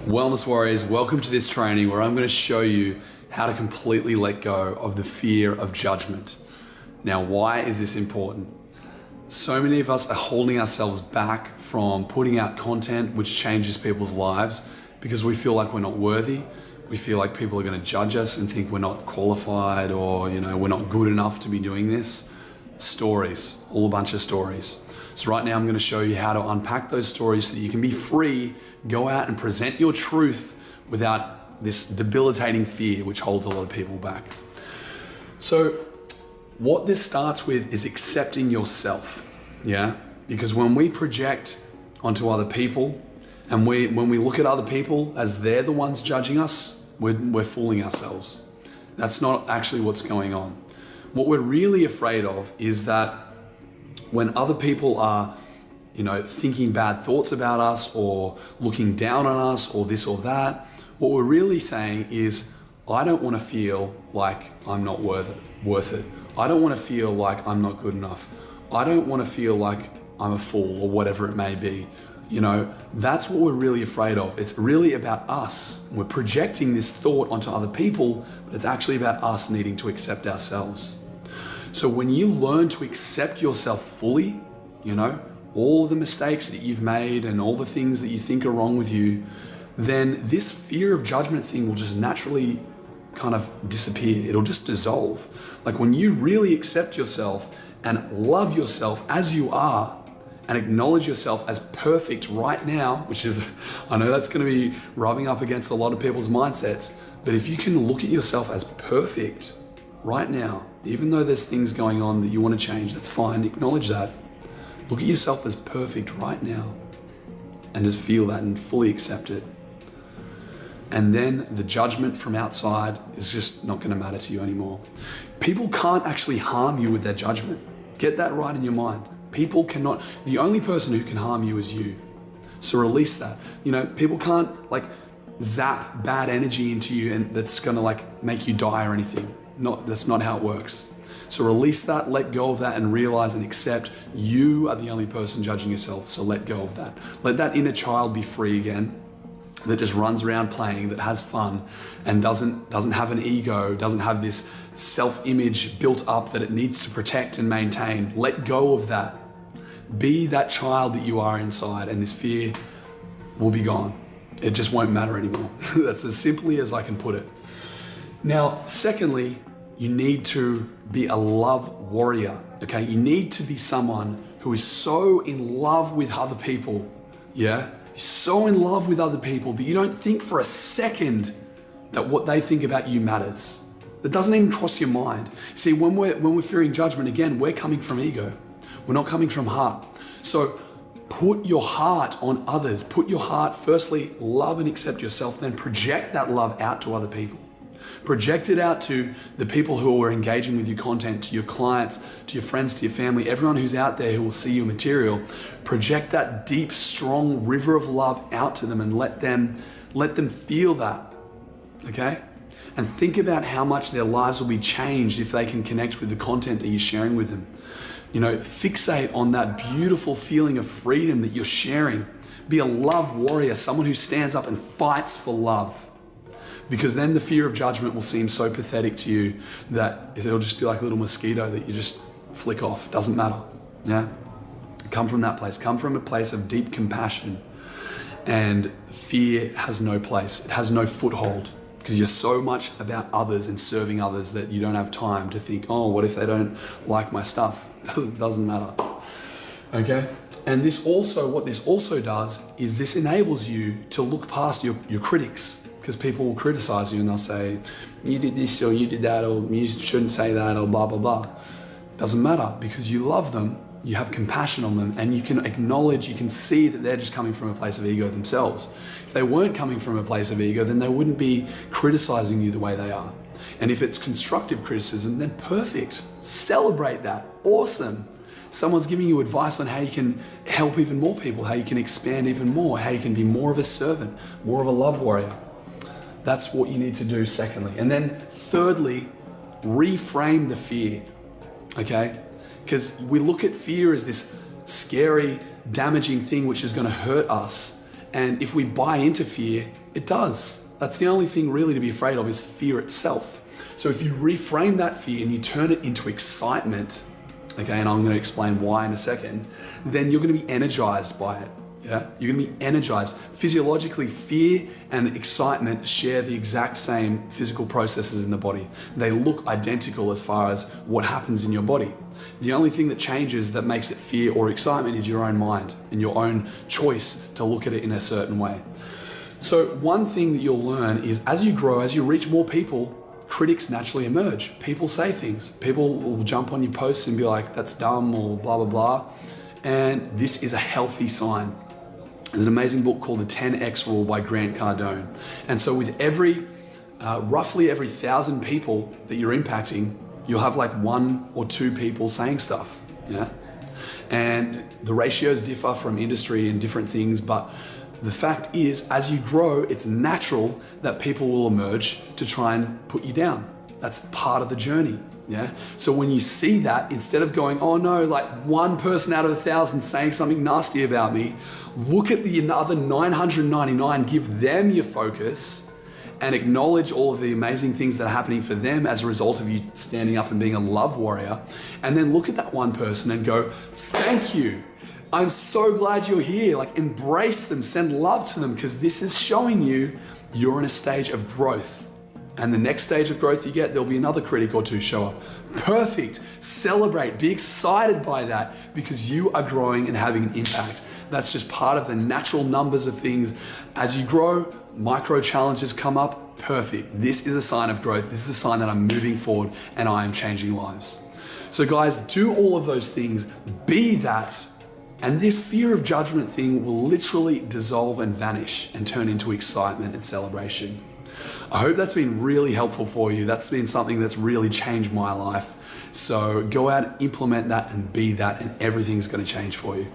Wellness Warriors, welcome to this training where I'm going to show you how to completely let go of the fear of judgment. Now, why is this important? So many of us are holding ourselves back from putting out content which changes people's lives because we feel like we're not worthy. We feel like people are going to judge us and think we're not qualified or, we're not good enough to be doing this. Stories, all a bunch of stories. So right now I'm going to show you how to unpack those stories so that you can be free, go out and present your truth without this debilitating fear which holds a lot of people back. So what this starts with is accepting yourself, yeah? Because when we project onto other people and when we look at other people as they're the ones judging us, we're fooling ourselves. That's not actually what's going on. What we're really afraid of is that when other people are, thinking bad thoughts about us or looking down on us or this or that, what we're really saying is, I don't want to feel like I'm not worth it. I don't want to feel like I'm not good enough. I don't want to feel like I'm a fool or whatever it may be. That's what we're really afraid of. It's really about us. We're projecting this thought onto other people, but it's actually about us needing to accept ourselves. So when you learn to accept yourself fully, all the mistakes that you've made and all the things that you think are wrong with you, then this fear of judgment thing will just naturally kind of disappear. It'll just dissolve. Like when you really accept yourself and love yourself as you are and acknowledge yourself as perfect right now, which is, I know that's going to be rubbing up against a lot of people's mindsets, but if you can look at yourself as perfect right now, even though there's things going on that you want to change, that's fine, acknowledge that. Look at yourself as perfect right now and just feel that and fully accept it. And then the judgment from outside is just not going to matter to you anymore. People can't actually harm you with their judgment. Get that right in your mind. People cannot, the only person who can harm you is you. So release that. People can't zap bad energy into you and that's going to make you die or anything. That's not how it works. So release that, let go of that, and realize and accept you are the only person judging yourself. So let go of that. Let that inner child be free again, that just runs around playing, that has fun, and doesn't have an ego, doesn't have this self-image built up that it needs to protect and maintain. Let go of that. Be that child that you are inside, and this fear will be gone. It just won't matter anymore. That's as simply as I can put it. Now, secondly, you need to be a love warrior, okay? You need to be someone who is so in love with other people, yeah? So in love with other people that you don't think for a second that what they think about you matters. That doesn't even cross your mind. See, when we're fearing judgment, again, we're coming from ego. We're not coming from heart. So put your heart on others. Put your heart, firstly, love and accept yourself, then project that love out to other people. Project it out to the people who are engaging with your content, to your clients, to your friends, to your family, everyone who's out there who will see your material. Project that deep, strong river of love out to them and let them feel that, okay? And think about how much their lives will be changed if they can connect with the content that you're sharing with them. Fixate on that beautiful feeling of freedom that you're sharing. Be a love warrior, someone who stands up and fights for love. Because then the fear of judgment will seem so pathetic to you that it'll just be like a little mosquito that you just flick off. Doesn't matter, yeah? Come from that place. Come from a place of deep compassion. And fear has no place. It has no foothold. Because you're so much about others and serving others that you don't have time to think, oh, what if they don't like my stuff? Doesn't matter, okay? And what this also does is this enables you to look past your critics. Because people will criticize you and they'll say, you did this or you did that or you shouldn't say that or blah, blah, blah. Doesn't matter because you love them, you have compassion on them, and you can acknowledge, you can see that they're just coming from a place of ego themselves. If they weren't coming from a place of ego, then they wouldn't be criticizing you the way they are. And if it's constructive criticism, then perfect. Celebrate that. Awesome. Someone's giving you advice on how you can help even more people, how you can expand even more, how you can be more of a servant, more of a love warrior. That's what you need to do, secondly. And then thirdly, reframe the fear, okay? Because we look at fear as this scary, damaging thing which is going to hurt us. And if we buy into fear, It does. That's the only thing really to be afraid of is fear itself. So if you reframe that fear and you turn it into excitement, okay, and I'm going to explain why in a second, then you're going to be energized by it. Yeah, you're going to be energized. Physiologically, fear and excitement share the exact same physical processes in the body. They look identical as far as what happens in your body. The only thing that changes that makes it fear or excitement is your own mind and your own choice to look at it in a certain way. So one thing that you'll learn is as you grow, as you reach more people, critics naturally emerge. People say things. People will jump on your posts and be like, that's dumb or blah, blah, blah. And this is a healthy sign. There's an amazing book called The 10X Rule by Grant Cardone. And so with roughly every 1,000 people that you're impacting, you'll have like 1 or 2 people saying stuff, yeah? And the ratios differ from industry and different things, but the fact is, as you grow, it's natural that people will emerge to try and put you down. That's part of the journey. Yeah. So when you see that, instead of going, oh no, like one person out of 1,000 saying something nasty about me, look at the other 999, give them your focus and acknowledge all of the amazing things that are happening for them as a result of you standing up and being a love warrior. And then look at that one person and go, thank you. I'm so glad you're here. Like embrace them, send love to them, because this is showing you you're in a stage of growth. And the next stage of growth you get, there'll be another critic or 2 show up. Perfect. Celebrate. Be excited by that because you are growing and having an impact. That's just part of the natural numbers of things. As you grow, micro challenges come up. Perfect. This is a sign of growth. This is a sign that I'm moving forward and I am changing lives. So guys, do all of those things. Be that. And this fear of judgment thing will literally dissolve and vanish and turn into excitement and celebration. I hope that's been really helpful for you. That's been something that's really changed my life. So go out, implement that and be that, and everything's going to change for you.